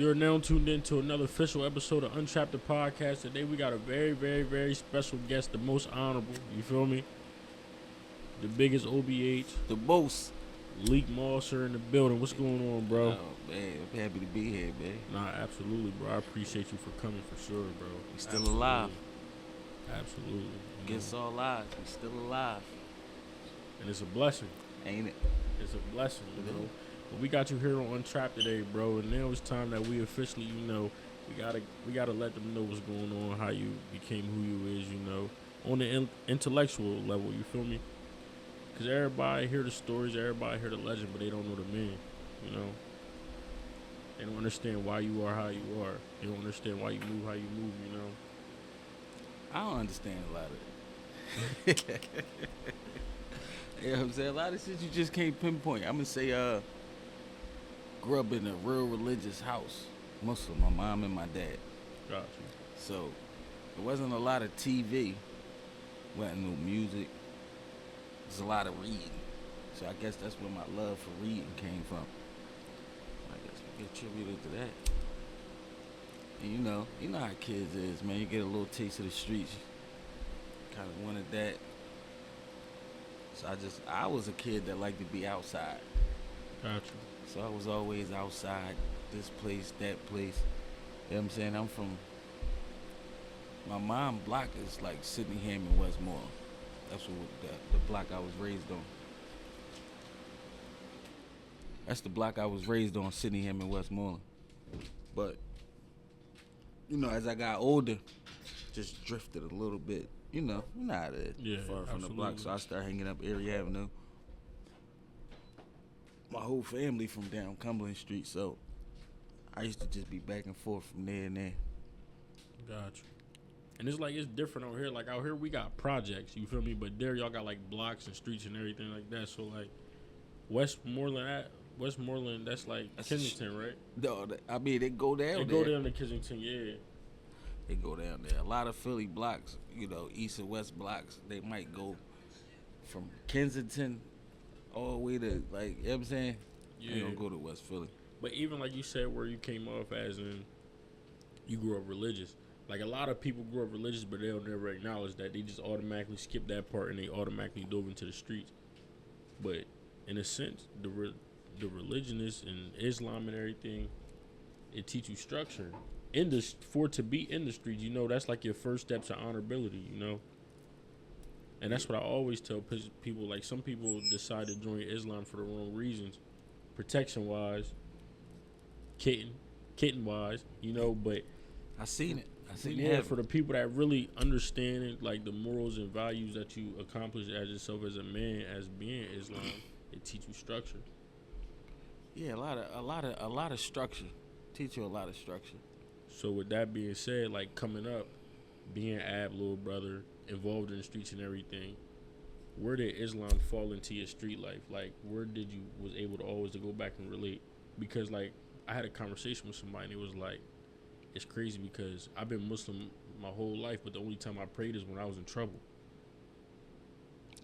You're now tuned in to another official episode of Untrapped the Podcast. Today we got a very, very, very special guest, the most honorable, you feel me? The biggest OBH. The most. Lik Moss in the building. What's going on, bro? Oh, man, I'm happy to be here, man. Nah, absolutely, bro. I appreciate you for coming for sure, bro. We still alive. Absolutely. Against all odds, we still alive. And it's a blessing. Ain't it? It's a blessing, you know. But we got you here on Untrapped today, bro. And now it's time that we officially, we gotta let them know what's going on, how you became who you is, on the intellectual level. You feel me? Because everybody hear the stories, everybody hear the legend, but they don't know the man, They don't understand why you are how you are. They don't understand why you move how you move, I don't understand a lot of it. You know what I'm saying? A lot of shit you just can't pinpoint. I'm going to say, grew up in a real religious house. Muslim, my mom and my dad. Gotcha. So, there wasn't a lot of TV. Wasn't no music. There's a lot of reading. So I guess that's where my love for reading came from. I guess we get attributed to that. And you know how kids is, man. You get a little taste of the streets. Kind of wanted that. So I was a kid that liked to be outside. Gotcha. So I was always outside, this place, that place. You know what I'm saying? My mom block is like Sydney Hammond, Westmoreland. That's what the block I was raised on. That's the block I was raised on, Sydney Hammond, Westmoreland. But, as I got older, just drifted a little bit. You know how it is. Yeah, far from absolutely. the block. So I started hanging up Erie Avenue. My whole family from down Cumberland Street, so I used to just be back and forth from there and there. Gotcha. And it's different out here. Like out here we got projects, you feel me? But there y'all got like blocks and streets and everything like that. So like Westmoreland, that's like Kensington, right? No, they go down there. They go down to Kensington, yeah. They go down there. A lot of Philly blocks, east and west blocks, they might go from Kensington all the way to, you know what I'm saying? Yeah. They don't go to West Philly. But even like you said, where you came off as in you grew up religious. Like a lot of people grew up religious, but they'll never acknowledge that. They just automatically skip that part and they automatically dove into the streets. But in a sense, the religionists and Islam and everything, it teach you structure. For to be in the streets, that's like your first steps to honorability, And that's what I always tell people. Like some people decide to join Islam for the wrong reasons, protection-wise, kitten-wise, but I seen it. Yeah, for the people that really understand it, like the morals and values that you accomplish as yourself as a man, as being Islam, it teach you structure. Yeah, a lot of structure. Teach you a lot of structure. So with that being said, like coming up, being Ab, little brother, involved in the streets and everything, where did Islam fall into your street life? Like where did you was able to always to go back and relate? Because like I had a conversation with somebody and it was like, it's crazy because I've been Muslim my whole life, but the only time I prayed is when I was in trouble.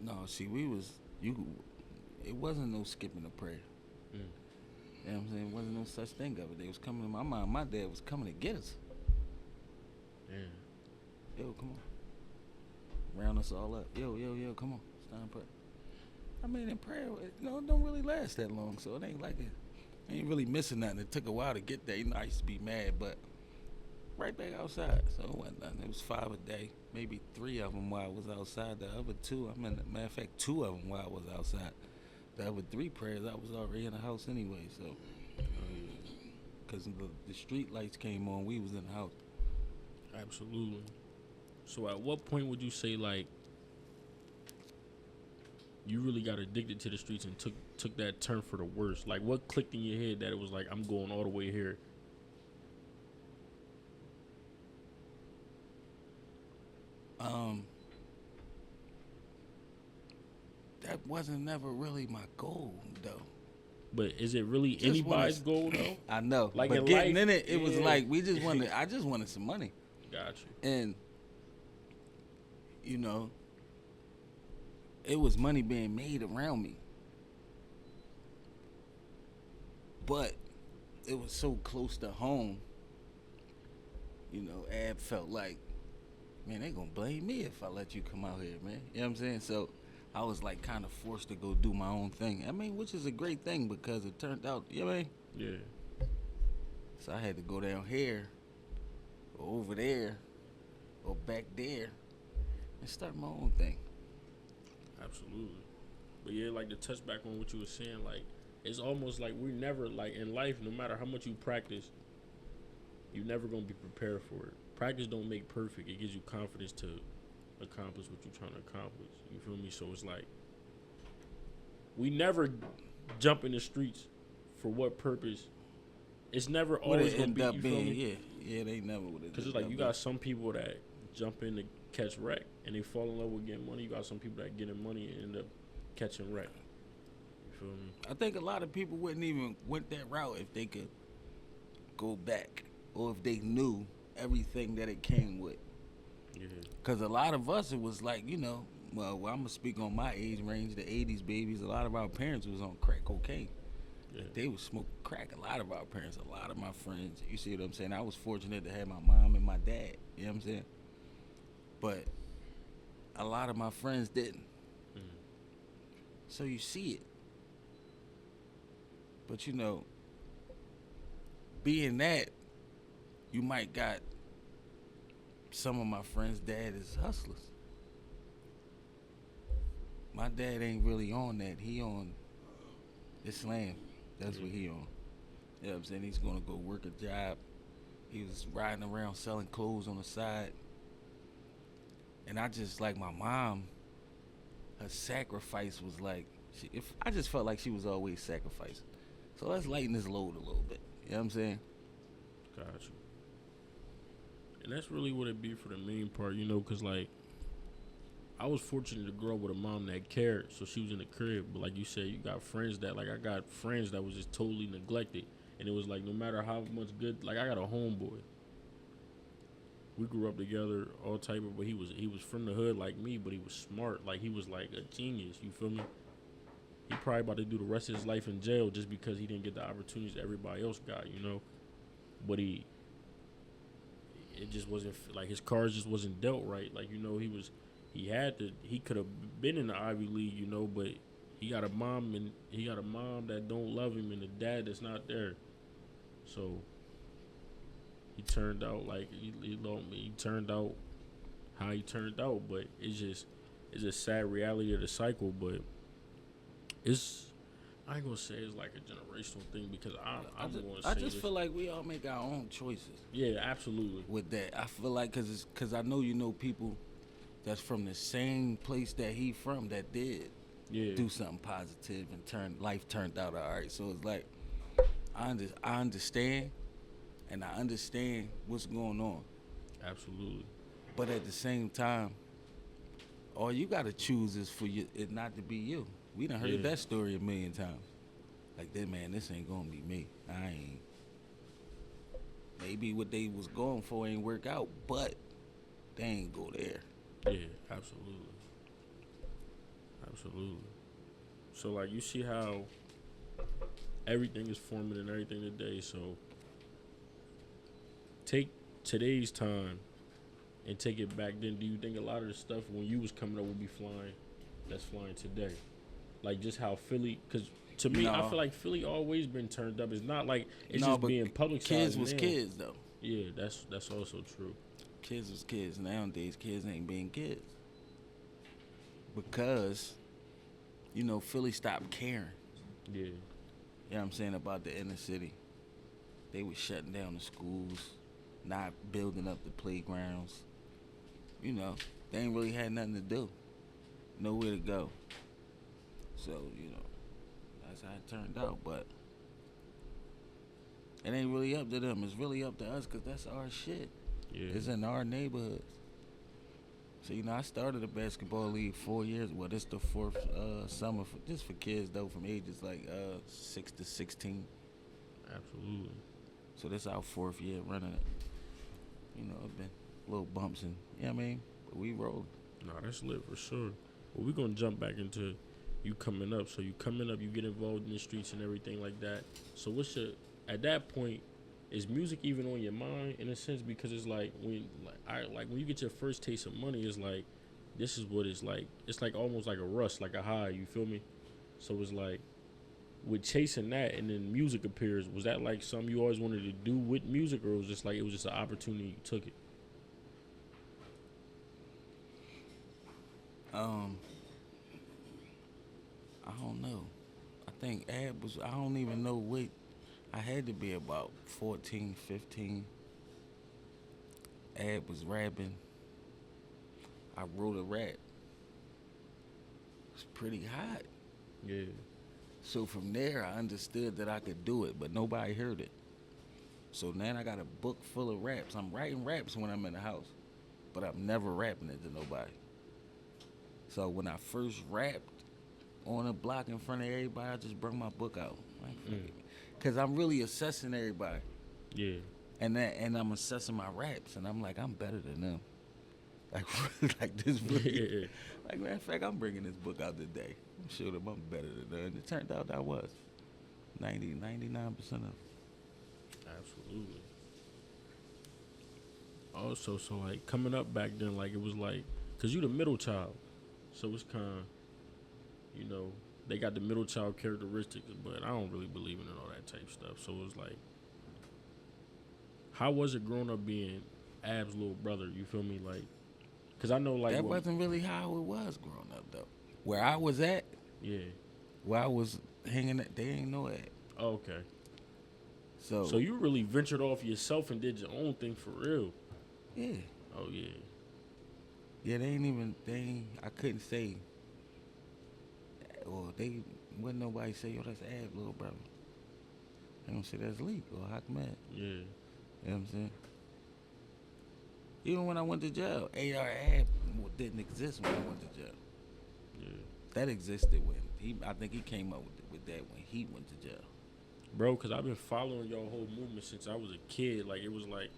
No, see, it wasn't no skipping a prayer. You know what I'm saying? It wasn't no such thing of it. They was coming to my mind. My dad was coming to get us. Yeah. Yo, come on. Round us all up. Yo, come on. It's time to pray. I mean, in prayer, it don't really last that long, so it ain't like it. I ain't really missing nothing. It took a while to get there. I used to be mad, but right back outside. So it wasn't nothing. It was 5 a day. Maybe 3 of them while I was outside. The other 2, matter of fact, 2 of them while I was outside. The other 3 prayers, I was already in the house anyway. So, because the street lights came on, we was in the house. Absolutely. So at what point would you say, like, you really got addicted to the streets and took that turn for the worst? Like, what clicked in your head that it was like, I'm going all the way here? That wasn't never really my goal, though. But is it really Just anybody's goal, though? I know. Like but in getting life, in it, it was like, yeah. I just wanted some money. Gotcha. And, it was money being made around me. But it was so close to home. You know, Ab felt like, man, they gonna blame me if I let you come out here, man. You know what I'm saying? So I was like kind of forced to go do my own thing. I mean, which is a great thing because it turned out, you know what I mean? Yeah. So I had to go down here, or over there, or back there, and start my own thing. Absolutely. But yeah, like to touch back on what you were saying, like it's almost like we never, like in life, no matter how much you practice, you're never gonna be prepared for it. Practice don't make perfect. It gives you confidence to accomplish what you're trying to accomplish. You feel me? So it's like we never jump in the streets for what purpose. It's never always gonna be. You feel me? Yeah, they never would have. Because it's like you got some people that jump in to catch wreck and they fall in love with getting money. You got some people that get in money and end up catching wreck. You feel me? I think a lot of people wouldn't even went that route if they could go back or if they knew everything that it came with. Yeah. Because a lot of us, it was like, you know, well, I'm going to speak on my age range, the 80s babies. A lot of our parents was on crack cocaine. Yeah. They would smoke crack. A lot of our parents, a lot of my friends. You see what I'm saying? I was fortunate to have my mom and my dad. You know what I'm saying? But a lot of my friends didn't. So you see it. But, you know, being that, you might got some of my friends' dad is hustlers. My dad ain't really on that. He on Islam. That's what he on. You know what I'm saying? He's going to go work a job. He was riding around selling clothes on the side. And I just, like my mom, her sacrifice was like, I just felt like she was always sacrificing. So let's lighten this load a little bit. You know what I'm saying? Got you. And that's really what it be for the main part, you know, because, like, I was fortunate to grow up with a mom that cared, so she was in the crib. But like you said, you got friends that, like, I got friends that was just totally neglected. And it was like, no matter how much good, like, I got a homeboy. We grew up together, all type of, but he was from the hood like me, but he was smart. Like, he was like a genius, you feel me? He probably about to do the rest of his life in jail just because he didn't get the opportunities everybody else got, you know? But it just wasn't, like, his cards just wasn't dealt right. Like, you know, he could have been in the Ivy League, you know, but he got a mom that don't love him and a dad that's not there. So he turned out like he turned out how he turned out, but it's a sad reality of the cycle. But I ain't gonna say it's like a generational thing because I just feel like we all make our own choices. Yeah, absolutely. With that, I feel like because I know you know people that's from the same place that he from that did do something positive and life turned out all right. So it's like I understand, and I understand what's going on. Absolutely. But at the same time, all you gotta choose is for it not to be you. We done heard that story a million times. Like that, man, this ain't gonna be me. I ain't. Maybe what they was going for ain't work out, but they ain't go there. Yeah, absolutely. Absolutely. So, like, you see how everything is forming and everything today. So, take today's time and take it back then. Do you think a lot of the stuff when you was coming up would be flying that's flying today? Like, just how Philly, because to me, I feel like Philly always been turned up. It's not like it's just being publicized. Kids was now. kids, though. Yeah, that's also true. Kids was kids. Nowadays, kids ain't being kids. Because, you know, Philly stopped caring. Yeah. You know what I'm saying, about the inner city. They was shutting down the schools, not building up the playgrounds. You know, they ain't really had nothing to do. Nowhere to go. So, you know, that's how it turned out. But it ain't really up to them. It's really up to us because that's our shit. Yeah. It's in our neighborhoods. So, you know, I started a basketball league 4 years. Well, this the fourth summer just for kids, though, from ages like 6 to 16. Absolutely. So this our 4th year running it. You know, it's been little bumps and, you know what I mean? But we roll. Nah, that's lit for sure. Well, we're going to jump back into you coming up. So you coming up, you get involved in the streets and everything like that. So what's at that point, is music even on your mind in a sense? Because it's like when you get your first taste of money, it's like this is what it's like. It's like almost like a rush, like a high. You feel me? So it's like with chasing that, and then music appears. Was that like something you always wanted to do with music, or was just like it was just an opportunity you took it? I don't know. I think Ab was, I don't even know what, I had to be about 14, 15. Ab was rapping. I wrote a rap. It was pretty hot. Yeah. So from there, I understood that I could do it, but nobody heard it. So now I got a book full of raps. I'm writing raps when I'm in the house, but I'm never rapping it to nobody. So when I first rapped on a block in front of everybody, I just brought my book out. Because I'm really assessing everybody. Yeah. And I'm assessing my raps, and I'm like, I'm better than them. Like this really. Yeah. Like, matter of fact, I'm bringing this book out today. I'm sure that I'm better than them. And it turned out I was. 99% of them. Absolutely. Also, so like coming up back then, like it was like, cause you the middle child, so it's kind of, you know, they got the middle child characteristics, but I don't really believe in all that type stuff. So it was like, how was it growing up being Ab's little brother? You feel me? Like, cause I know like that wasn't really how it was growing up though. Where I was at, yeah. where I was hanging at, they ain't know that. Oh, okay. So you really ventured off yourself and did your own thing for real. yeah. Oh yeah. Yeah, I couldn't say, or they wouldn't nobody say, yo, that's Ab, little brother. They don't say that's Lik or Ahmed. Yeah. You know what I'm saying? Even when I went to jail, AR Ab didn't exist when I went to jail. Yeah. That existed when I think he came up with that when he went to jail. Bro, cause I've been following y'all whole movement since I was a kid. Like it was like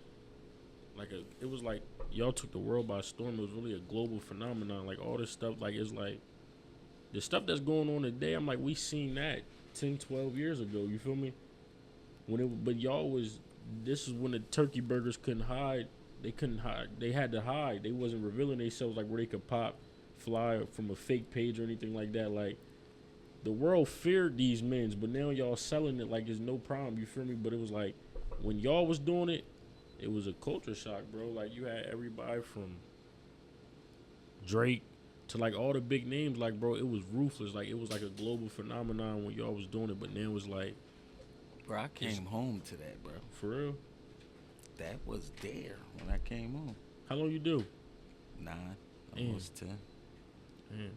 y'all took the world by storm. It was really a global phenomenon. Like all this stuff, like it's like the stuff that's going on today. I'm like, we seen that 10, 12 years ago. You feel me? But y'all was, this is when the turkey burgers couldn't hide. They couldn't hide. They had to hide. They wasn't revealing themselves like where they could fly from a fake page or anything like that. Like the world feared these men, but now y'all selling it like it's no problem. You feel me? But it was like when y'all was doing it, it was a culture shock, bro. Like you had everybody from Drake to like all the big names. Like, bro, it was ruthless. Like it was like a global phenomenon when y'all was doing it. But now it was like, bro, I came home to that, bro. For real? That was there when I came home. How long you do? 9, almost 10. Man,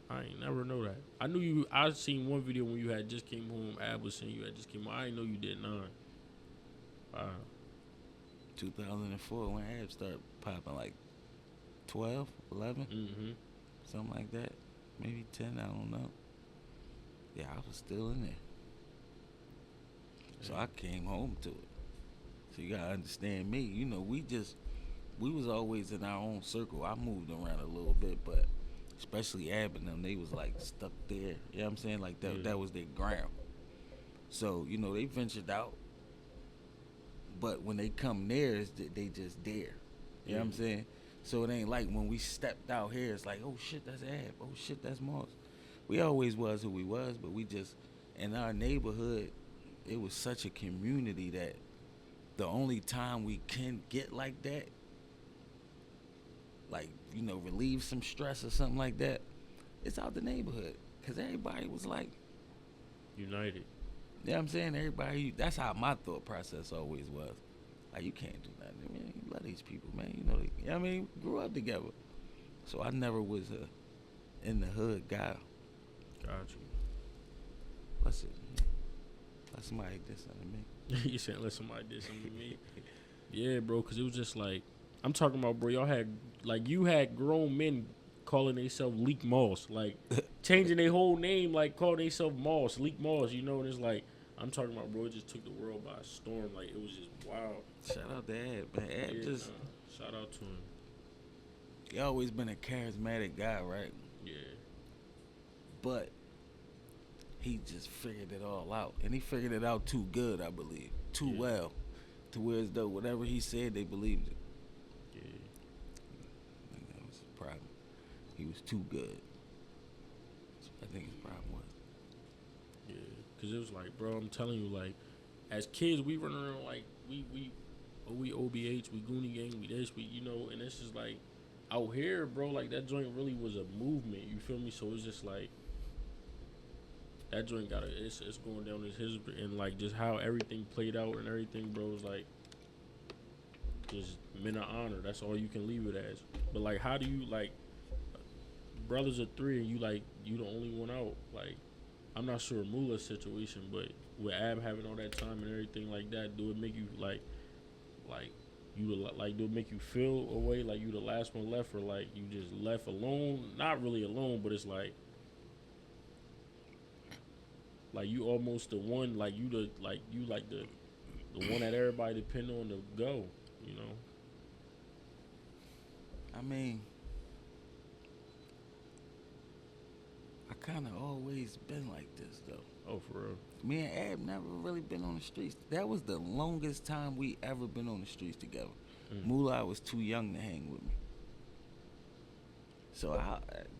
I ain't never know that. I knew you. I seen one video when you had just came home. Ab was saying you had just came home. I didn't know you did 9. Wow. 2004 when Ab started popping, like 12, 11, something like that. Maybe 10, I don't know. Yeah, I was still in there. So I came home to it. So you gotta understand me. You know, we was always in our own circle. I moved around a little bit, but especially Ab and them, they was like stuck there. You know what I'm saying? Like that was their ground. So, you know, they ventured out. But when they come there, they just there. You know what I'm saying? So it ain't like when we stepped out here, it's like, oh shit, that's Ab. Oh shit, that's Moss. We always was who we was, but we just, in our neighborhood, it was such a community that the only time we can get like that, like, you know, relieve some stress or something like that, it's out the neighborhood. Because everybody was like united. You know what I'm saying? Everybody, that's how my thought process always was. Like, you can't do nothing. I mean, you love these people, man. You know what I mean? Grew up together. So I never was a in the hood guy. Got you. What's it? Let somebody did something to me. You said let somebody did something to me? Yeah, bro, because it was just like, I'm talking about, bro, y'all had, like, you had grown men calling themselves Lik Moss, like, changing their whole name, like, calling themselves Moss, Lik Moss, you know, and it's like, I'm talking about, bro, it just took the world by storm. Like, it was just wild. Shout out to Ab, man. Ab just... shout out to him. He always been a charismatic guy, right? Yeah. But he just figured it all out. And he figured it out too good, I believe. Too Yeah. well. To where as though whatever he said, they believed it. Yeah. I think that was the problem. He was too good. I think his problem was. Yeah. Because it was like, bro, I'm telling you, like, as kids, we run around like, we OBH, we Goonie Gang, we this, we, you know, and it's just like, out here, bro, like, that joint really was a movement, you feel me? So it's just like, that joint it's going down as history, and like, just how everything played out and everything, bro, is like, just men of honor, that's all you can leave it as. But like, how do you, like, brothers of three, and you, like, you the only one out, like, I'm not sure Mula's situation, but with Ab having all that time and everything like that, do it make you like you like do it make you feel a way like you the last one left, or like you just left alone? Not really alone, but it's like you almost the one, like you the one that everybody depend on to go, you know? I mean, I kind of always been like this, though. Oh, for real? Me and Ab never really been on the streets. That was the longest time we ever been on the streets together. Moolah was too young to hang with me. So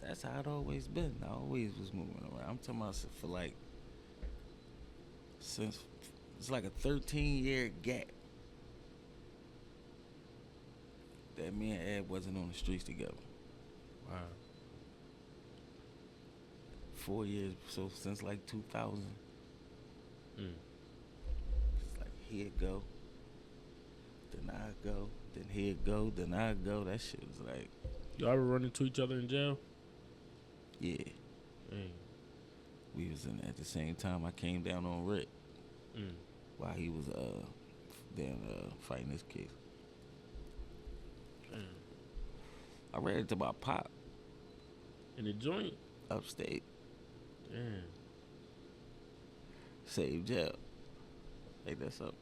that's how it always been. I always was moving around. I'm talking about for like, since, it's like a 13-year gap that me and Ab wasn't on the streets together. Wow. 4 years, so since like 2000. It's like, here go, then I go, then here go, then I go. That shit was like, Y'all ever run into each other in jail? yeah. Dang. We was in at the same time. I came down on Rick while he was fighting this case. Damn. I ran into my pop In the joint? upstate. Damn. Saved jail. Like, that's up.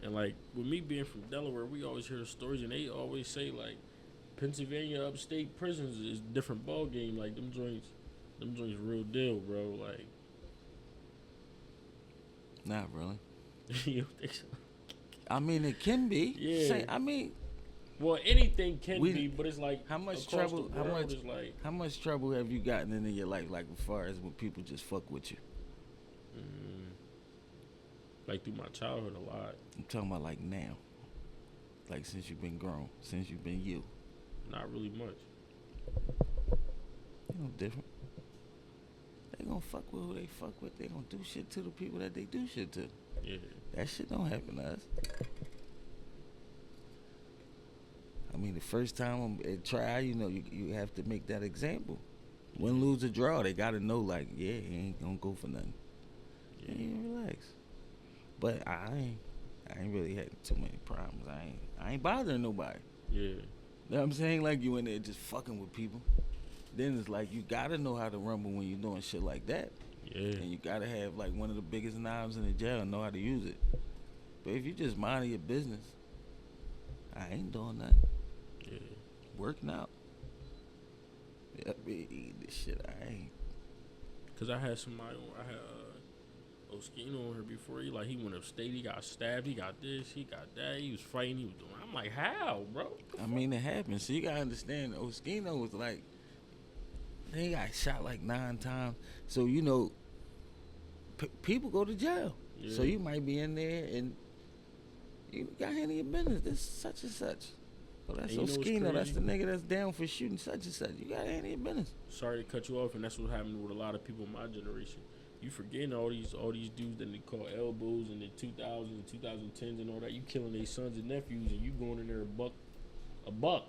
And like, with me being from Delaware, we always hear stories, and they always say like, Pennsylvania upstate prisons is a different ball game. Like, them joints real deal, bro. Like, Not really. you don't think so? I mean, it can be. Yeah. I mean, Well, anything can be, but it's like, how much across trouble? the world is like, How much trouble have you gotten into your life, like as far as when people just fuck with you? like through my childhood a lot. I'm talking about like now, like since you've been grown, since you've been you. Not really much. You know, different. They gonna fuck with who they fuck with. They gonna do shit to the people that they do shit to. Yeah. That shit don't happen to us. I mean, the first time at trial, you know, you have to make that example. Win, lose, or draw, they gotta know, like, yeah, he ain't gonna go for nothing. Yeah. Yeah, relax. But I ain't really had too many problems. I ain't bothering nobody. Yeah. You know what I'm saying? Like, you in there just fucking with people. Then it's like, you gotta know how to rumble when you're doing shit like that. Yeah. And you gotta have like one of the biggest knives in the jail and know how to use it. But if you just mind your business, I ain't doing nothing. Yeah. Working out. Yeah, be eating this shit. I ain't. Cause I had somebody I had Oskino on here before. He went upstate. He got stabbed. He got this. He got that. He was fighting. He was doing. I'm like, how, bro? I mean, it happens. So you gotta understand. Oskino was like, he got shot like 9 times. So you know, people go to jail. Yeah. So you might be in there and you got handle your business. This such and such. Oh, that's And you know what's Oskino. That's crazy? the nigga that's down for shooting such and such. You gotta handle your business. Sorry to cut you off, and that's what happened with a lot of people in my generation. You forgetting all these dudes that they call elbows in the 2000s and 2010s and all that. You killing their sons and nephews, and you going in there a buck,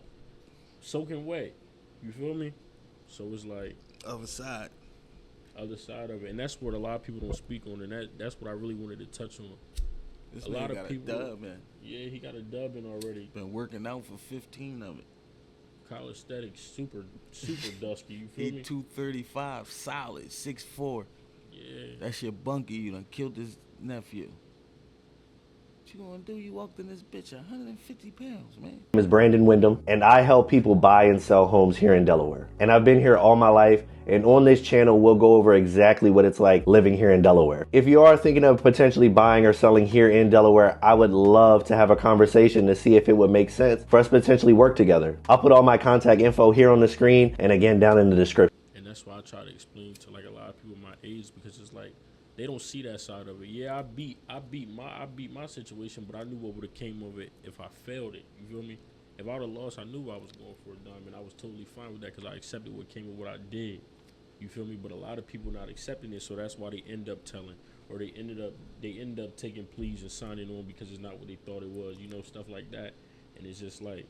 soaking wet. You feel me? So it's like Other side. other side of it, and that's what a lot of people don't speak on, and that's what I really wanted to touch on. This A lot nigga of got people- a dub, man. Yeah, he got a dub in already. Been working out for 15 of it. Kyle aesthetic, super dusky. You feel He me? 235, solid, 6'4". Yeah. That's your bunkie. You done killed his nephew. you gonna do? You walked in this bitch 150 pounds, man. My name is Brandon Wyndham, and I help people buy and sell homes here in Delaware. And I've been here all my life, and on this channel, we'll go over exactly what it's like living here in Delaware. If you are thinking of potentially buying or selling here in Delaware, I would love to have a conversation to see if it would make sense for us to potentially work together. I'll put all my contact info here on the screen and again down in the description. And that's why I try to explain to like a lot of people my age, because it's like they don't see that side of it. Yeah, I beat my situation, but I knew what would have came of it if I failed it. You feel me? If I would have lost, I knew I was going for a diamond. I was totally fine with that because I accepted what came of what I did. You feel me? But a lot of people not accepting it, so that's why they end up telling, or they end up taking pleas and signing on because it's not what they thought it was. You know, stuff like that. And it's just like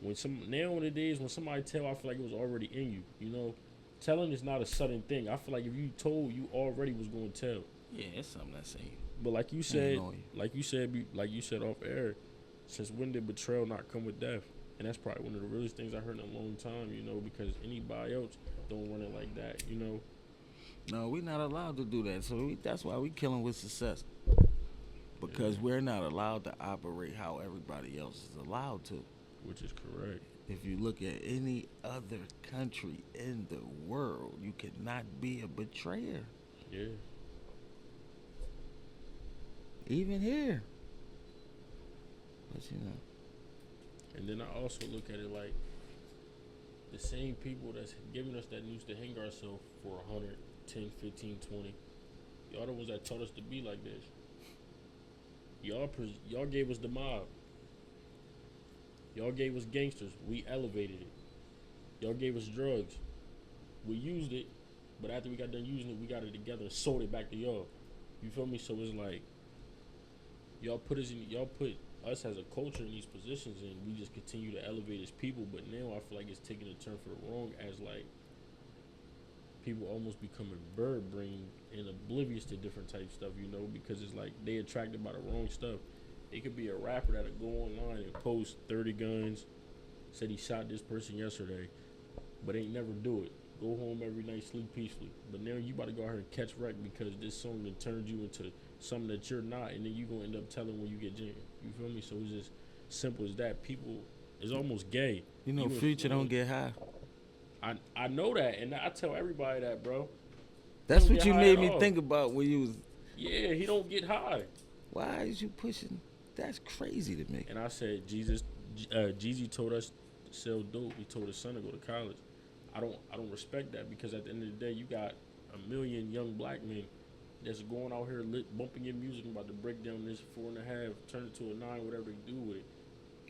nowadays when somebody tell, I feel like it was already in you. You know, telling is not a sudden thing. I feel like if you told, you already was going to tell. Yeah, it's something that's in you. But like you said off air, since when did betrayal not come with death? And that's probably one of the realest things I heard in a long time, you know, because anybody else don't run it like that, you know. No, we're not allowed to do that. So that's why we killing with success. Because we're not allowed to operate how everybody else is allowed to. Which is correct. If you look at any other country in the world, you cannot be a betrayer. Yeah. Even here. But you know. And then I also look at it like the same people that's giving us that news to hang ourselves for 100, 10, 15, 20. Y'all the ones that taught us to be like this. Y'all gave us the mob. Y'all gave us gangsters. We elevated it. Y'all gave us drugs. We used it, but after we got done using it, we got it together and sold it back to y'all. You feel me? So it's like y'all put us as a culture in these positions, and we just continue to elevate as people. But now I feel like it's taking a turn for the wrong, as like people almost becoming bird brain and oblivious to different type stuff, you know, because it's like they attracted by the wrong stuff. It could be a rapper that'll go online and post 30 guns, said he shot this person yesterday, but ain't never do it. Go home every night, sleep peacefully. But now you about to go out here and catch wreck because this song that turned you into something that you're not, and then you gonna end up telling when you get jammed. You feel me? So it's just simple as that. People, it's almost gay. You know, Future don't get high. I know that, and I tell everybody that, bro. That's what you made me think about when you was. Yeah, he don't get high. Why is you pushing? That's crazy to me. And I said, Jeezy told us to sell dope. He told his son to go to college. I don't respect that, because at the end of the day, you got 1 million young black men that's going out here bumping your music and about to break down this 4.5, turn it to a 9, whatever they do with it.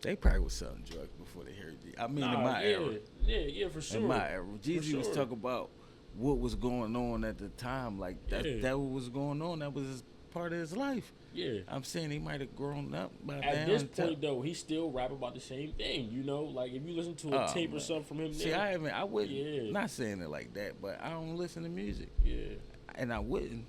They probably was selling drugs before they heard it. I mean, in my era. Yeah, for sure. In my era. Jeezy was talking about what was going on at the time. Like, that what was going on. That was part of his life. Yeah. I'm saying he might have grown up by now. At this point, though, he still rap about the same thing, you know? Like, if you listen to a tape or something from him. See, I wouldn't, not saying it like that, but I don't listen to music. Yeah. And I wouldn't.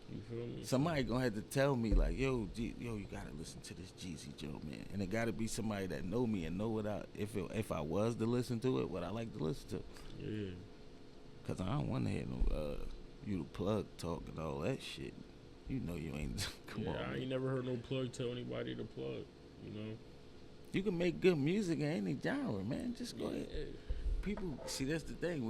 You feel me? Somebody gonna have to tell me, like, yo, you gotta listen to this Jeezy Joe, man. And it gotta be somebody that know me and know what if I was to listen to it, what I like to listen to. Yeah. Cause I don't want to hear no you the plug talk and all that shit. You know you ain't. Come on. I ain't never heard no plug tell anybody to plug. You know. You can make good music in any genre, man. Just go ahead. People see, that's the thing.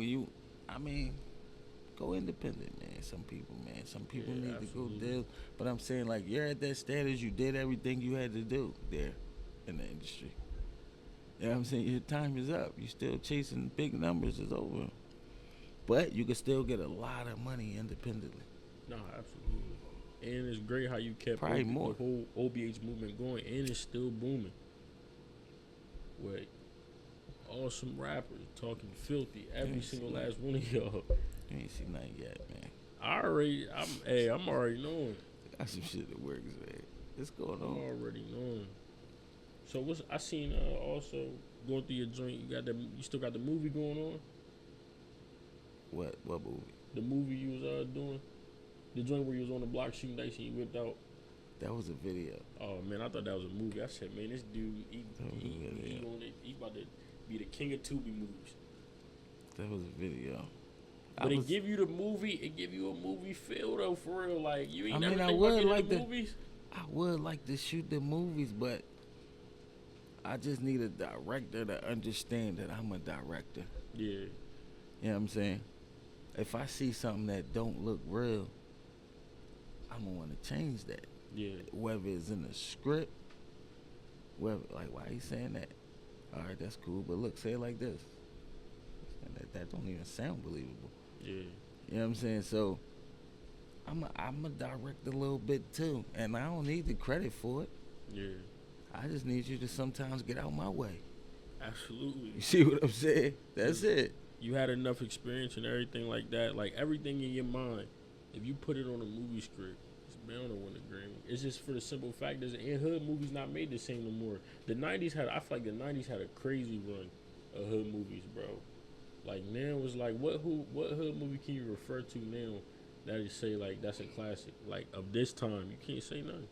Go independent, man. Some people need absolutely. to go deal. But I'm saying, like, you're at that status. You did everything you had to do there in the industry. You know what I'm saying? Your time is up. You still chasing big numbers. It's over. But you can still get a lot of money independently. No, absolutely. And it's great how you kept the whole OBH movement going, and it's still booming. With awesome rappers talking filthy, every single last one of y'all. You ain't seen nothing yet, man. I'm already knowing. Got some shit that works, man. What's going on? I'm already knowing. So I seen also going through your joint. You still got the movie going on? What movie? The movie you was doing. The joint where you was on the block shooting dice and you whipped out. That was a video. Oh man, I thought that was a movie. I said, man, this dude, he about to be the king of Tubi movies. That was a video. But it give you a movie feel though, for real. Like you ain't never think about getting the movies. I would like to shoot the movies, but I just need a director to understand that I'm a director. Yeah. You know what I'm saying? If I see something that don't look real, I'm gonna want to change that. Yeah. Whether it's in the script, whether like why he saying that? All right, that's cool, but look, say it like this. And that don't even sound believable. Yeah. You know what I'm saying? So I'm a direct a little bit too, and I don't need the credit for it. Yeah. I just need you to sometimes get out my way. Absolutely. You see what I'm saying? That's it. You had enough experience and everything like that. Like everything in your mind, if you put it on a movie script, it's bound to win a Grammy. It's just for the simple fact that in hood movies not made the same no more. The '90s I feel like the '90s had a crazy run of hood movies, bro. Like now it's like what hood movie can you refer to now that you say like that's a classic? Like of this time, you can't say none.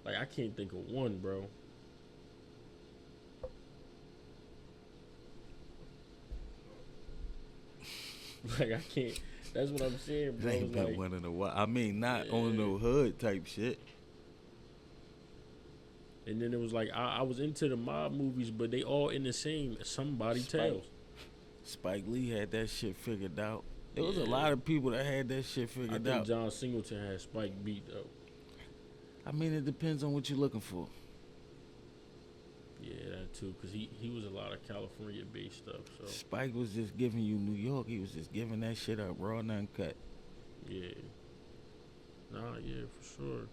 Like I can't think of one, bro. Like I can't. That's what I'm saying, bro. It ain't been like, one in a while. I mean, not yeah. on no hood type shit. And then it was like I was into the mob movies, but they all in the same Somebody Tales. Spike Lee had that shit figured out. There was a lot of people that had that shit figured I think out. John Singleton had Spike beat though. I mean, it depends on what you're looking for. Yeah, that too, because he was a lot of California-based stuff. So Spike was just giving you New York. He was just giving that shit up raw and uncut. yeah, yeah, for sure.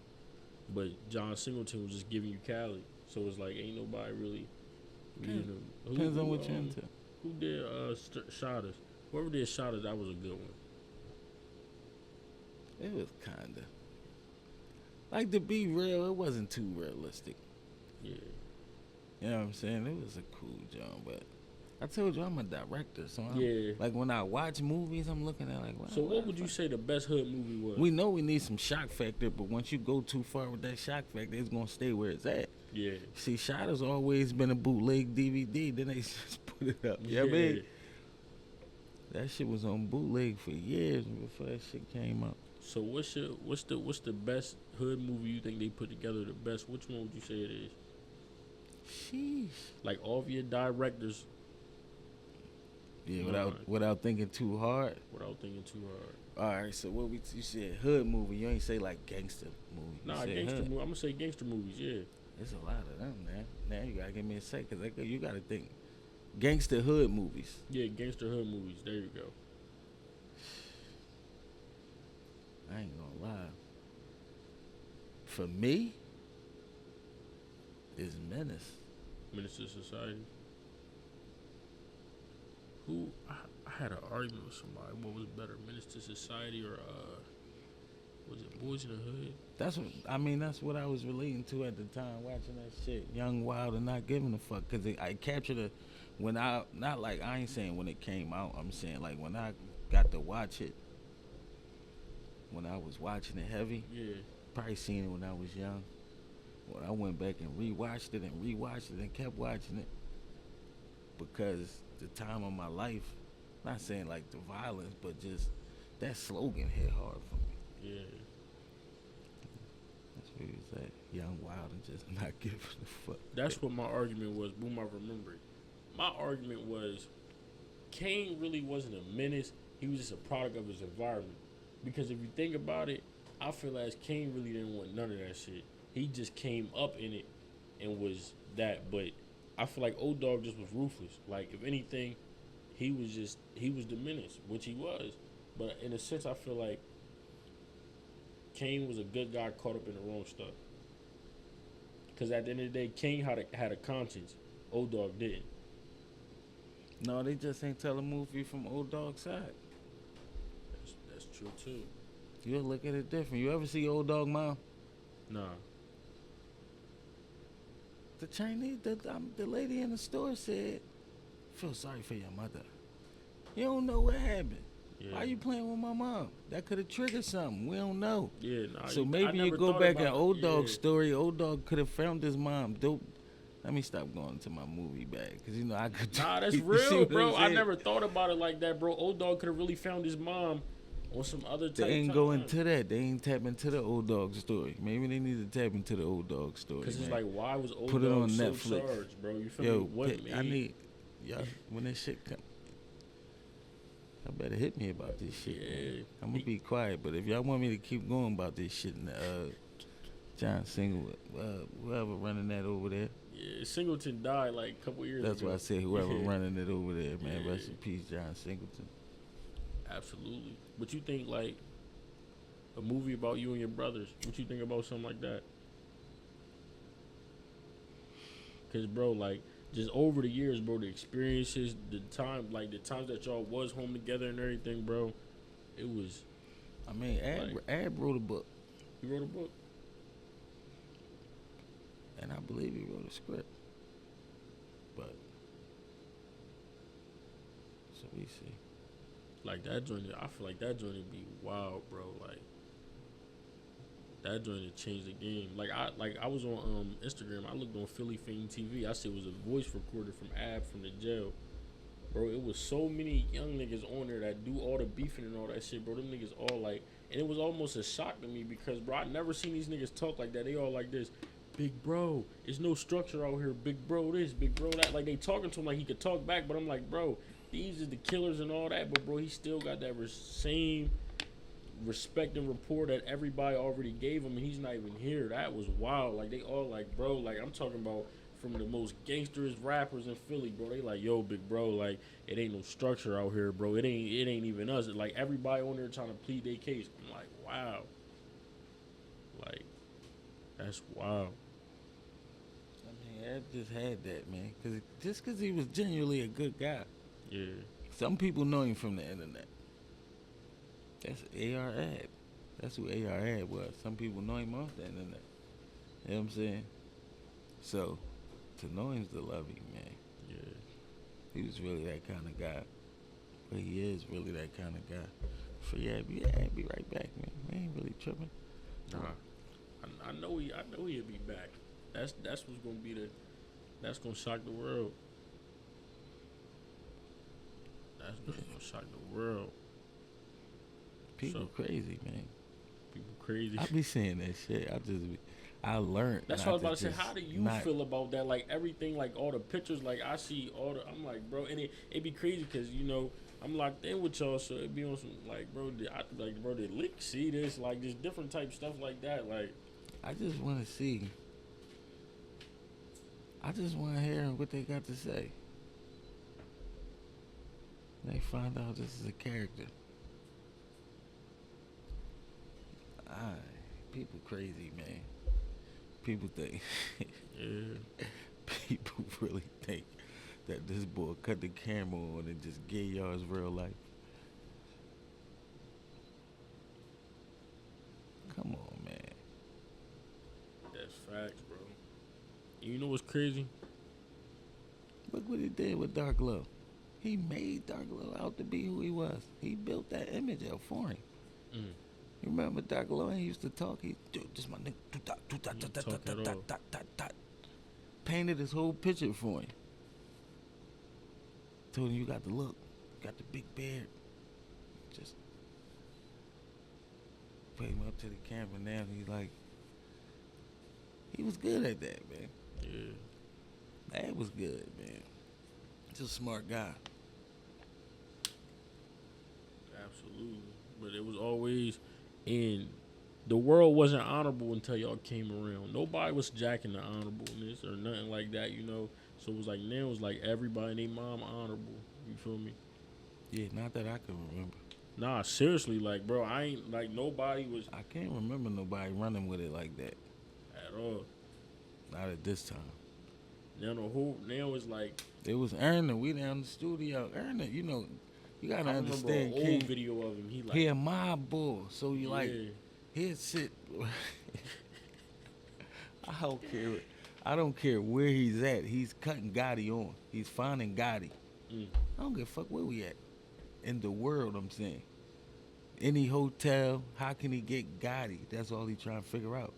But John Singleton was just giving you Cali, so it's like ain't nobody really. Depends on what you're into. Who did Shotters? Whoever did Shotters, that was a good one. It was kinda. Like, to be real, it wasn't too realistic. Yeah. You know what I'm saying? It was a cool job, but I told you I'm a director, so Yeah. like when I watch movies, I'm looking at like. So what would you say the best hood movie was? We know we need some shock factor, but once you go too far with that shock factor, it's gonna stay where it's at. Yeah. See, Shotter's always been a bootleg DVD. Then they just put it up. You know what I mean? That shit was on bootleg for years before that shit came out. So what's the best hood movie you think they put together the best? Which one would you say it is? Sheesh. Like all of your directors. Yeah, without thinking too hard. Without thinking too hard. All right, so you said hood movie. You ain't say like gangster movie. Nah, gangster movie. I'm gonna say gangster movies. Yeah. There's a lot of them, man. Now you gotta give me a second. You gotta think. Gangster hood movies. Yeah, gangster hood movies. There you go. I ain't gonna lie. For me, it's Menace. Menace to Society. I had an argument with somebody. What was better, Menace to Society or was it Boys in the Hood? That's what I was relating to at the time watching that shit. Young, Wild, and Not Giving a Fuck. Cause I captured it when I ain't saying when it came out. I'm saying like when I got to watch it. When I was watching it heavy. Yeah. Probably seen it when I was young. When I went back and rewatched it and kept watching it. Because the time of my life, not saying like the violence, but just that slogan hit hard for me. Yeah. That's where he was at. Young, Wild, and just not giving a fuck. That's what my argument was. Boom, I remember it. My argument was Kane really wasn't a menace. He was just a product of his environment. Because if you think about it, I feel as Kane really didn't want none of that shit. He just came up in it and was that. But I feel like Old Dog just was ruthless. Like, if anything, he was the menace, which he was. But in a sense, I feel like Kane was a good guy caught up in the wrong stuff. Because at the end of the day, Kane had a conscience. Old Dog didn't. No, they just ain't tell a movie from Old Dog's side. That's true, too. You'll look at it different. You ever see Old Dog Mom? Nah. The Chinese, the lady in the store said, feel sorry for your mother. You don't know what happened. Yeah. Why you playing with my mom? That could have triggered something. We don't know. Yeah, nah. So maybe you go back in Old Dog's yeah. story. Old Dog could have found his mom. Let me stop going to my movie bag. Because, I could... Nah, that's real, bro. I never thought about it like that, bro. Old Dog could have really found his mom On some other type They ain't time. go into that. They ain't tap into the old dog story. Maybe they need to tap into the old dog story. Because it's man. like, why was old Put it dog on so Netflix. charged, bro? You feel Yo, me? What made? I need, y'all, when that shit come, y'all better hit me about this shit. Yeah. I'm gonna be quiet, but if y'all want me to keep going about this shit, John Singleton, whoever running that over there. Yeah, Singleton died like a couple years That's ago. why I said whoever Yeah. running it over there, man. Yeah. Rest in peace, John Singleton. Absolutely. But you think like a movie about you and your brothers? What you think about something like that? Cause bro, like just over the years, bro, the experiences, the times that y'all was home together and everything, bro, it was. I mean, Ab wrote a book, He wrote a book. and I believe he wrote a script. But so we see. Like that joint, I feel like that joint would be wild, bro. Like that joint would change the game. Like I was on Instagram. I looked on Philly Fame TV. I said it was a voice recorder from Ab from the jail, bro. It was so many young niggas on there that do all the beefing and all that shit, bro. Them niggas all like, and it was almost a shock to me because, bro, I never seen these niggas talk like that. They all like this. Big bro, there's no structure out here. Big bro this, big bro that. Like they talking to him like he could talk back, but I'm like, bro, these are the killers and all that. But bro, he still got that same respect and rapport that everybody already gave him, and he's not even here. That was wild. Like they all like, bro, like I'm talking about from the most gangsterest rappers in Philly, bro. They like, yo, big bro, like it ain't no structure out here, bro. It ain't even us. Like everybody on there trying to plead their case. I'm like, wow, like that's wild. I just had that, man. Cause he was genuinely a good guy. Yeah. Some people know him from the internet. That's AR Ab. That's who AR Ab was. Some people know him off the internet. You know what I'm saying? So, to know him's to love him, man. Yeah. He was really that kind of guy. But he is really that kind of guy. Free Ab, be right back, man. We ain't really tripping. Nah. I know he'll be back. That's what's gonna be that's gonna shock the world. That's gonna shock the world. People crazy, man. People crazy. I be saying that shit. I learned. That's what I was about to say. How do you feel about that? Like everything, like all the pictures, like I see all the. I'm like, bro, and it be crazy because you know I'm locked in with y'all, so it be on some like, bro, did Lik see this? Like just different type stuff like that. Like I just want to see. I just want to hear what they got to say. They find out this is a character. People crazy, man. People think. yeah. People really think that this boy cut the camera on and just gave y'all his real life. Come on, man. That's facts, bro. You know what's crazy? Look what he did with Dark Love. He made Dark Love out to be who he was. He built that image out for him. Mm. You remember Dark Love? He used to talk. He, dude, this my nigga. Painted his whole picture for him. Told him you got the look, got the big beard. Just put him up to the camera now. He's like, he was good at that, man. Yeah. That was good, man. Just a smart guy. Absolutely. But it was always in the world wasn't honorable until y'all came around. Nobody was jacking the honorableness or nothing like that, you know. So it was like now it's like everybody and their mom honorable. You feel me? Yeah, not that I can remember. Nah, seriously, like bro, I ain't like nobody was I can't remember nobody running with it like that. at all. Not at this time. Now it's like It was Erna. We down the studio. Erna, you know, you gotta I remember understand. an old video of him. He like He a mob boy, so you like yeah. he'd sit. I don't care where he's at. He's cutting Gotti on. He's finding Gotti. I don't give a fuck where we at in the world. I'm saying, any hotel. How can he get Gotti? That's all he trying to figure out.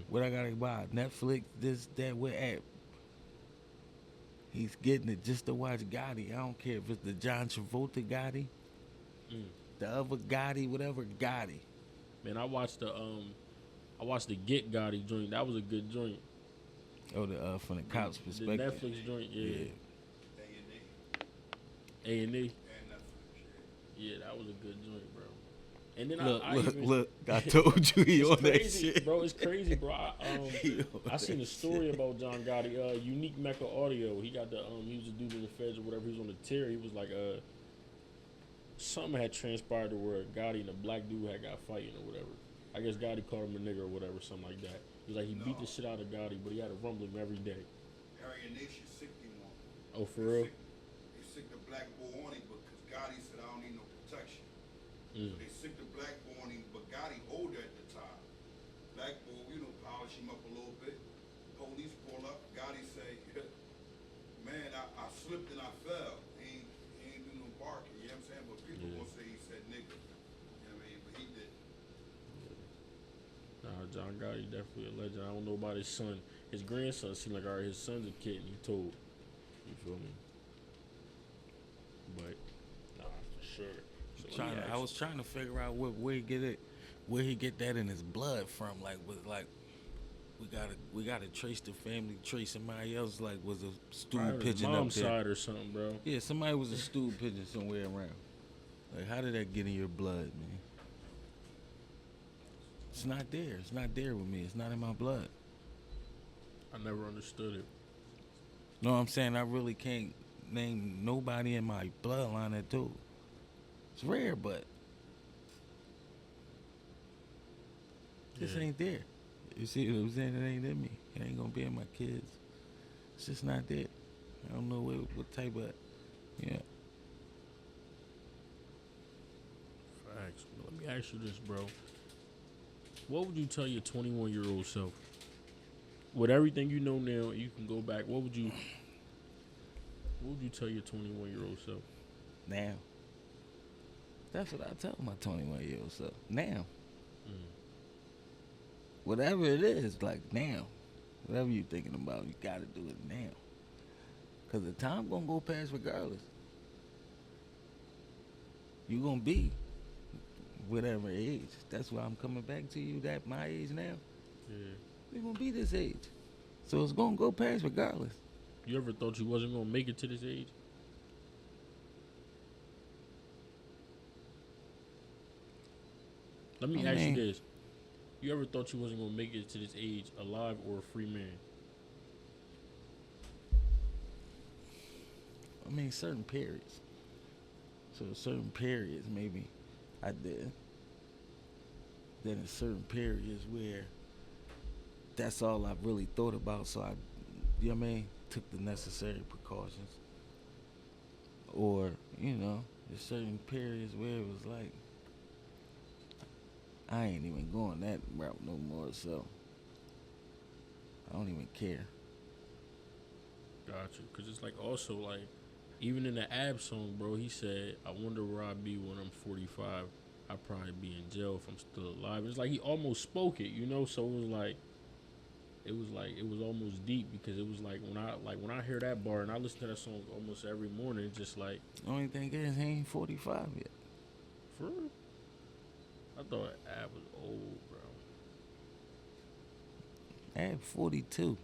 What I gotta buy? Netflix, this, that, where at? He's getting it just to watch Gotti. I don't care if it's the John Travolta Gotti. the other Gotti, whatever Gotti. Man, I watched the Get Gotti joint. That was a good joint. Oh, the from the cops' The perspective. Netflix joint, yeah. A&E. And Netflix, Yeah, that was a good joint, bro. And then Look, I told you he it's on that crazy, shit. bro. It's crazy, bro. He on I seen a that story shit. about John Gotti. Unique Mecca Audio. He got the he was a dude in the feds or whatever. He was on the tear. He was like something had transpired to where Gotti and a black dude had got fighting or whatever. I guess Gotti called him a nigga or whatever, something like that. He was like he beat the shit out of Gotti, but he had to rumble him every day. Harry Nation sick him on. Oh, for real? They sick the black boy on him because Gotti said I don't need no protection. So they sick the black boy on him, but Gotti older at the time. Black boy, polish him up a little bit. Police pull up. Gotti say, man, I slipped and I fell. He ain't do no barking. You know what I'm saying? But people gonna say he said nigga. You know what I mean? But he did. Nah, John Gotti definitely a legend. I don't know about his son. His grandson seemed like, all right, his son's a kid, and he told. You feel me? But, nah, for sure. So I was trying to figure out where he get that in his blood from. Like, we gotta trace the family, trace somebody else. Like, was a stool pigeon up mom's there? side or something, bro. Yeah, somebody was a stool pigeon somewhere around. Like, how did that get in your blood, man? It's not there. It's not there with me. It's not in my blood. I never understood it. No, I'm saying I really can't name nobody in my bloodline that do. It's rare, but this ain't there. You see what I'm saying? It ain't in me. It ain't gonna be in my kids. It's just not there. I don't know what type of, yeah. Facts. Let me ask you this, bro. What would you tell your 21-year-old self? With everything you know now, you can go back. What would you tell your 21-year-old self? Now. That's what I tell my 21-year-old self. Now. Whatever it is, like now. Whatever you're thinking about, you got to do it now. Because the time going to go past regardless. You're going to be whatever age. That's why I'm coming back to you, that my age now. Yeah. We're going to be this age. So it's going to go past regardless. You ever thought you wasn't going to make it to this age? Let me ask you this. You ever thought you wasn't going to make it to this age alive or a free man? I mean, certain periods. So certain periods, maybe I did. Then in certain periods where that's all I really thought about, so I, you know what I mean, took the necessary precautions. Or, there's certain periods where it was like, I ain't even going that route no more, so I don't even care. Got you. Because it's like also like, even in the Ab song, bro, he said, I wonder where I'd be when I'm 45. I'd probably be in jail if I'm still alive. It's like he almost spoke it, so it was almost deep because it was like when I hear that bar and I listen to that song almost every morning, it's just like, The only thing is, he ain't 45 yet. for real? I thought Ab was old, bro. Ab 42.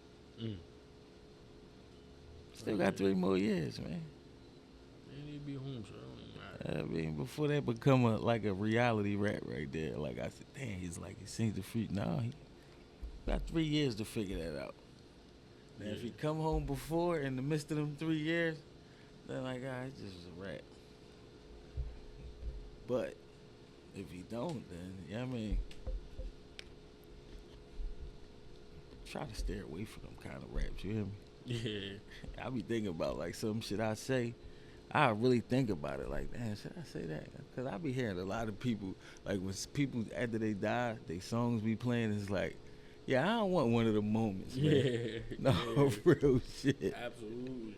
Still Yeah. got 3 more years, man. Man, he'd be home, so it don't matter. I mean, before that become a reality rap right there. Like I said, damn, he sings the freak. No, he got 3 years to figure that out. Now, if he come home before in the midst of them 3 years, then like, it's just a rap. But if he don't, then I mean, try to stay away from them kind of raps. You hear me? Yeah. I be thinking about like some shit I say. I really think about it like, damn, should I say that? Because I be hearing a lot of people, like when people, after they die, they songs be playing, it's like, yeah, I don't want one of the moments, man. Yeah. No, yeah. real shit. Absolutely.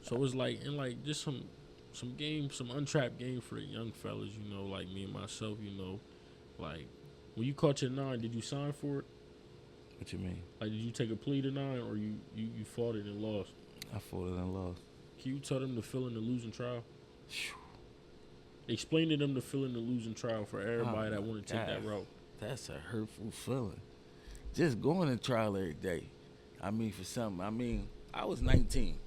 So it's like, and like just some game, some untrapped game for the young fellas, like me and myself, like when you caught your 9, did you sign for it? What you mean? Like, did you take a plea to 9 or you fought it and lost? I fought it and lost. Can you tell them to fill in the losing trial? Explain to them the feeling of losing trial for everybody that want to take that route. That's a hurtful feeling. Just going to trial every day. I mean, for something. I mean, I was 19.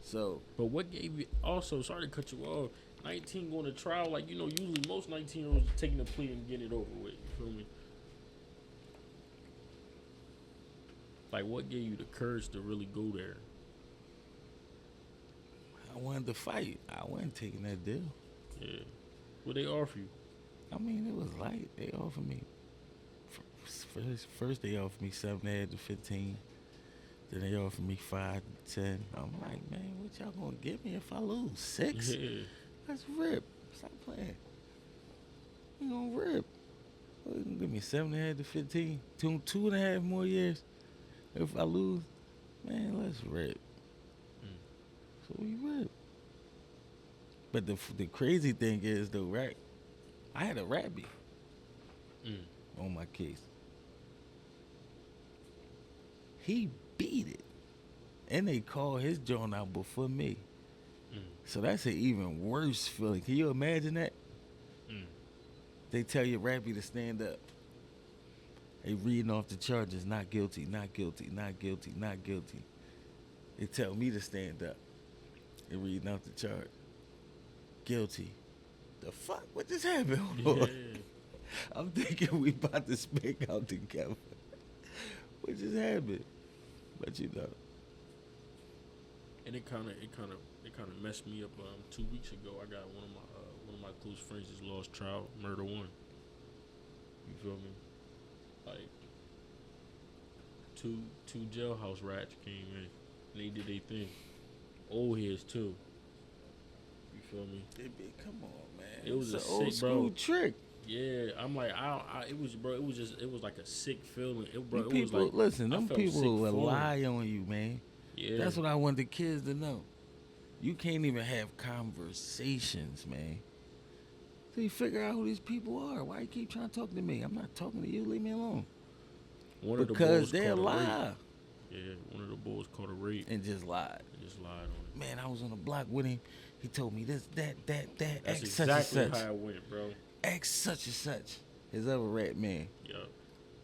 So. But what gave you, also, sorry to cut you off, 19 going to trial, like, you know, usually most 19-year-olds are taking a plea and getting it over with. You feel me? Like, what gave you the courage to really go there? I wanted to fight. I wasn't taking that deal. Yeah. What they offer you? I mean, it was light. They offered me, first they offered me 7.5 to 15. Then they offered me 5 to 10. I'm like, man, what y'all gonna give me if I lose? 6? Yeah. Let's rip. Stop playing. You gonna rip. Well, you gonna give me 7.5 to 15. 2.5 more years. If I lose, man, let's rip. So we rip. But the crazy thing is, though, right? I had a rap beef on my case. He beat it. And they called his joint out before me. So that's an even worse feeling. Can you imagine that? They tell your rappy to stand up. They reading off the charges, not guilty, not guilty, not guilty, not guilty. They tell me to stand up. They reading off the charge. Guilty. The fuck? What just happened? Hold on. I'm thinking we about to speak out together. What just happened? But you know. And it kind of messed me up. 2 weeks ago, I got one of my close friends just lost trial, murder 1. You feel me? Like two jailhouse rats came in, and they did their thing. Old heads too. You feel me? Come on, man. It was it's a an old sick, school bro. trick. Yeah, I'm like, it was like a sick feeling. It was People, like, listen, I them felt people sick will for 'em. lie on you, man. Yeah, That's what I want the kids to know. You can't even have conversations, man. So you figure out who these people are. Why you keep trying to talk to me? I'm not talking to you. Leave me alone. Because they'll lie. Yeah, one of the boys caught a rape and just lied. Just lied on it. Man, I was on the block with him. He told me this, that. That's X exactly such and such. how it went, bro. X such and such. His other rat man. Yup.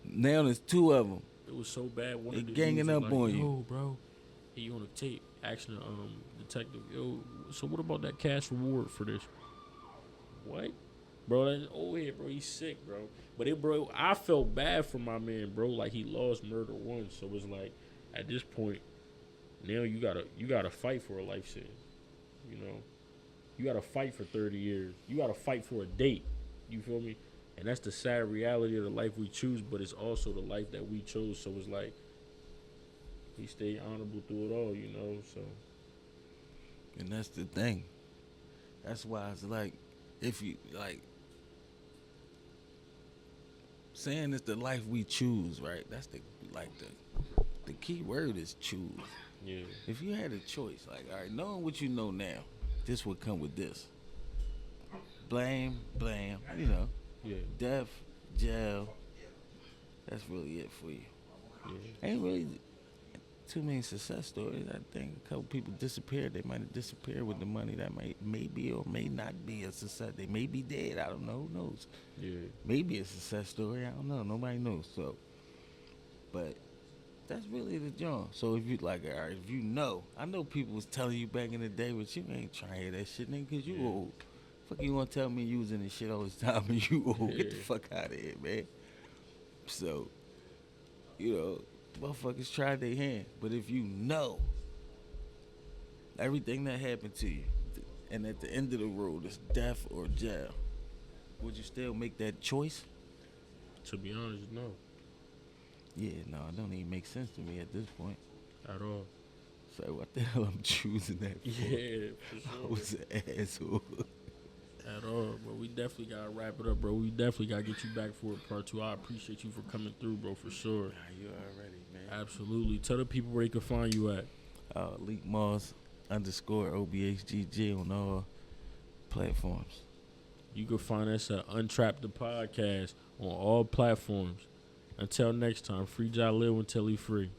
Now there's 2 of them. It was so bad. One They of the ganging dudes was up like, on yo, you. bro. He on the tape, asking the detective, yo, so what about that cash reward for this? What? Bro, that's old head, bro. He's sick, bro. But bro, I felt bad for my man, bro. Like, he lost murder 1. So it's like, at this point, now you gotta fight for a life sentence. You know? You gotta fight for 30 years. You gotta fight for a date. You feel me? And that's the sad reality of the life we choose, but it's also the life that we chose. So it's like, he stayed honorable through it all, you know, so. And that's the thing. That's why it's like, if you, like, saying it's the life we choose, right? That's the key word is choose. Yeah. If you had a choice, like, all right, knowing what you know now, this would come with this. Blame, you know. Yeah. Death, jail. That's really it for you. Yeah. Ain't really too many success stories. I think a couple people disappeared. They might have disappeared with the money that may be or may not be a success. They may be dead. I don't know. Who knows? Yeah. Maybe a success story. I don't know. Nobody knows. So, but that's really the joint. So if you like, all right, if you know, I know people was telling you back in the day, but you ain't trying to hear that shit, nigga, because you old. Fuck you want to tell me using this shit all this time and you old. Get the fuck out of here, man. So, you know, motherfuckers try their hand. But if you know everything that happened to you, and at the end of the road is death or jail, would you still make that choice? To be honest, no. Yeah, no, it don't even make sense to me at this point. At all. So what the hell I'm choosing that for? Yeah, for sure. I was an asshole. At all, bro. We definitely gotta wrap it up, bro. We definitely gotta get you back for part 2. I appreciate you for coming through, bro, for sure. Nah, you already, man. Absolutely. Tell the people where they can find you at. Lik Moss _OBHGG on all platforms. You can find us at Untrapped the Podcast on all platforms. Until next time, free Jah live until he free.